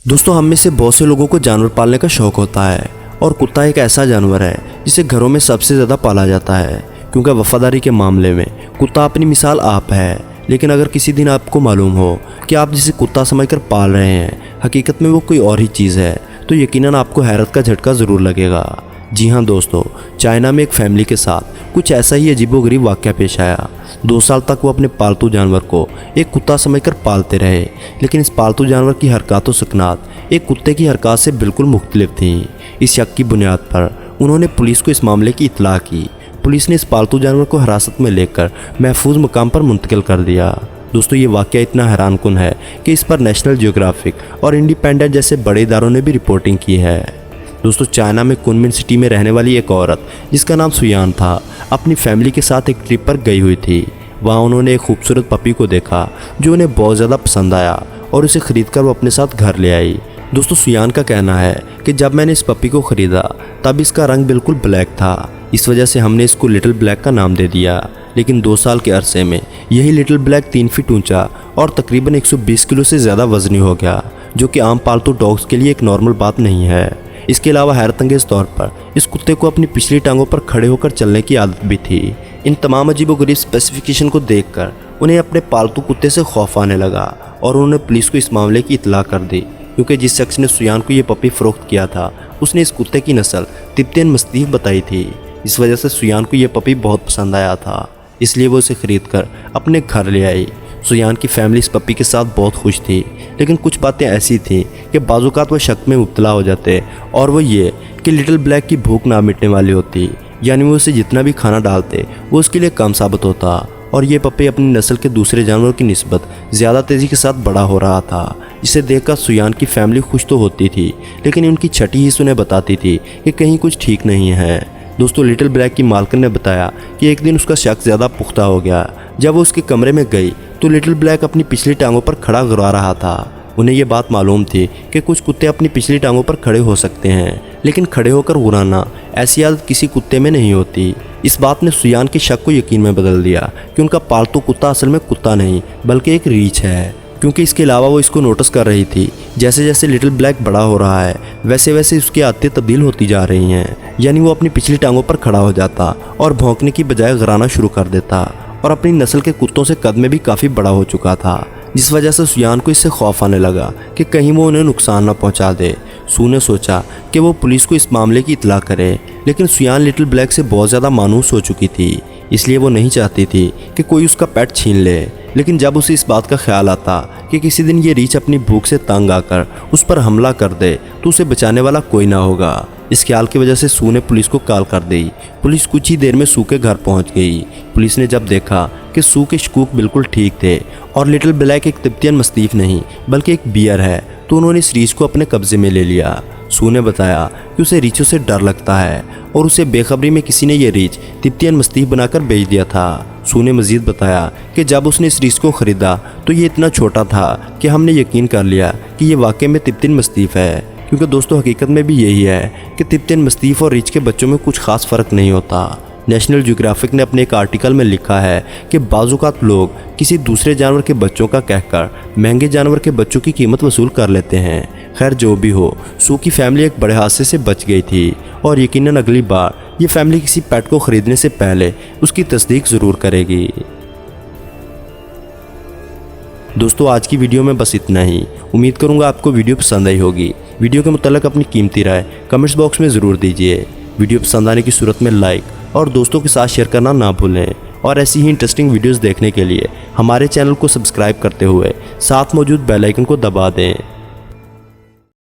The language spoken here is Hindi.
दोस्तों, हम में से बहुत से लोगों को जानवर पालने का शौक होता है और कुत्ता एक ऐसा जानवर है जिसे घरों में सबसे ज़्यादा पाला जाता है, क्योंकि वफादारी के मामले में कुत्ता अपनी मिसाल आप है। लेकिन अगर किसी दिन आपको मालूम हो कि आप जिसे कुत्ता समझकर पाल रहे हैं हकीकत में वो कोई और ही चीज़ है, तो यकीनन आपको हैरत का झटका ज़रूर लगेगा। जी हाँ दोस्तों, चाइना में एक फैमिली के साथ कुछ ऐसा ही अजीबोगरीब वाक़या पेश आया। 2 साल तक वो अपने पालतू जानवर को एक कुत्ता समझकर पालते रहे, लेकिन इस पालतू जानवर की हरकत व सुकनात एक कुत्ते की हरकत से बिल्कुल मुख्तलिफ थी। इस शक की बुनियाद पर उन्होंने पुलिस को इस मामले की इत्तला की। पुलिस ने इस पालतू जानवर को हिरासत में लेकर महफूज मुकाम पर मुंतकिल कर दिया। दोस्तों, ये वाक़या इतना हैरानकुन है कि इस पर नेशनल जियोग्राफिक और इंडिपेंडेंट जैसे बड़े इदारों ने भी रिपोर्टिंग की है। दोस्तों, चाइना में कुनमिन सिटी में रहने वाली एक औरत जिसका नाम सुयान था, अपनी फैमिली के साथ एक ट्रिप पर गई हुई थी। वहाँ उन्होंने एक खूबसूरत पपी को देखा जो उन्हें बहुत ज़्यादा पसंद आया और उसे ख़रीदकर वो अपने साथ घर ले आई। दोस्तों, सुयान का कहना है कि जब मैंने इस पपी को ख़रीदा तब इसका रंग बिल्कुल ब्लैक था, इस वजह से हमने इसको लिटिल ब्लैक का नाम दे दिया। लेकिन 2 साल के अरसे में यही लिटिल ब्लैक 3 फीट ऊंचा और तकरीबन 120 किलो से ज़्यादा वजनी हो गया, जो कि आम पालतू डॉग्स के लिए एक नॉर्मल बात नहीं है। इसके अलावा हैरतअंगेज़ तौर पर इस कुत्ते को अपनी पिछली टांगों पर खड़े होकर चलने की आदत भी थी। इन तमाम अजीबोगरीब स्पेसिफिकेशन को देखकर उन्हें अपने पालतू कुत्ते से खौफ आने लगा और उन्होंने पुलिस को इस मामले की इत्तला कर दी, क्योंकि जिस शख्स ने सुयान को ये पपी फ़रोख्त किया था उसने इस कुत्ते की नस्ल तिब्बतियन मस्तीफ़ बताई थी। इस वजह से सुयान को ये पपी बहुत पसंद आया था, इसलिए वो इसे ख़रीद कर अपने घर ले आई। सुयान की फैमिली इस पपी के साथ बहुत खुश थी, लेकिन कुछ बातें ऐसी थीं कि बाज़-औक़ात वो शक में मुब्तला हो जाते, और वो ये कि लिटिल ब्लैक की भूख ना मिटने वाली होती, यानी वो उसे जितना भी खाना डालते वो उसके लिए कम साबित होता। और ये पपी अपनी नस्ल के दूसरे जानवरों की निस्बत ज़्यादा तेज़ी के साथ बड़ा हो रहा था, जिसे देखकर सुयान की फैमिली खुश तो होती थी, लेकिन उनकी छठी हिस्स उन्हें बताती थी कि कहीं कुछ ठीक नहीं है। दोस्तों, लिटिल ब्लैक की मालकिन ने बताया कि एक दिन उसका शक ज़्यादा पुख्ता हो गया। जब वो उसके कमरे में गई तो लिटिल ब्लैक अपनी पिछली टांगों पर खड़ा गुर्रा रहा था। उन्हें यह बात मालूम थी कि कुछ कुत्ते अपनी पिछली टांगों पर खड़े हो सकते हैं, लेकिन खड़े होकर गुर्राना ऐसी आदत किसी कुत्ते में नहीं होती। इस बात ने सुयान के शक को यकीन में बदल दिया कि उनका पालतू कुत्ता असल में कुत्ता नहीं बल्कि एक रीछ है, क्योंकि इसके अलावा वो इसको नोटिस कर रही थी जैसे जैसे लिटिल ब्लैक बड़ा हो रहा है वैसे वैसे उसकी आदतें तब्दील होती जा रही हैं। यानी वो अपनी पिछली टांगों पर खड़ा हो जाता और भौंकने की बजाय गुर्राना शुरू कर देता, और अपनी नस्ल के कुत्तों से कद में भी काफ़ी बड़ा हो चुका था, जिस वजह से सुयान को इससे खौफ आने लगा कि कहीं वो उन्हें नुकसान न पहुंचा दे। सू ने सोचा कि वो पुलिस को इस मामले की इत्तला करे, लेकिन सुयान लिटिल ब्लैक से बहुत ज़्यादा मानूस हो चुकी थी, इसलिए वो नहीं चाहती थी कि कोई उसका पेट छीन ले। लेकिन जब उसे इस बात का ख्याल आता कि किसी दिन ये रीछ अपनी भूख से तंग आकर उस पर हमला कर दे तो उसे बचाने वाला कोई ना होगा, इस ख्याल की वजह से सू ने पुलिस को कॉल कर दी। पुलिस कुछ ही देर में सू के घर पहुंच गई। पुलिस ने जब देखा कि सू के शकूक बिल्कुल ठीक थे और लिटिल ब्लैक एक तिब्बतियन मस्तीफ़ नहीं बल्कि एक बियर है, तो उन्होंने इस रीछ को अपने कब्जे में ले लिया। सू ने बताया कि उसे रीछों से डर लगता है और उसे बेखबरी में किसी ने यह रीछ तिब्बतियन मस्तीफ़ बनाकर बेच दिया था। सू ने मज़ीद बताया कि जब उसने इस रीछ को ख़रीदा तो ये इतना छोटा था कि हमने यकीन कर लिया कि ये वाकई में तिब्बतियन मस्तीफ़ है, क्योंकि दोस्तों हकीकत में भी यही है कि तिब्बतियन मस्तीफ़ और रीछ के बच्चों में कुछ ख़ास फ़र्क नहीं होता। नेशनल जियोग्राफिक ने अपने एक आर्टिकल में लिखा है कि बाज़-औक़ात लोग किसी दूसरे जानवर के बच्चों का कहकर महंगे जानवर के बच्चों की कीमत वसूल कर लेते हैं। खैर जो भी हो, सू की फैमिली एक बड़े हादसे से बच गई थी और यकीनन अगली बार ये फैमिली किसी पेट को ख़रीदने से पहले उसकी तस्दीक ज़रूर करेगी। दोस्तों, आज की वीडियो में बस इतना ही। उम्मीद करूँगा आपको वीडियो पसंद आई होगी। वीडियो के मुताल्लिक़ अपनी कीमती राय कमेंट्स बॉक्स में ज़रूर दीजिए। वीडियो पसंद आने की सूरत में लाइक और दोस्तों के साथ शेयर करना ना भूलें, और ऐसी ही इंटरेस्टिंग वीडियोस देखने के लिए हमारे चैनल को सब्सक्राइब करते हुए साथ मौजूद बेल आइकन को दबा दें।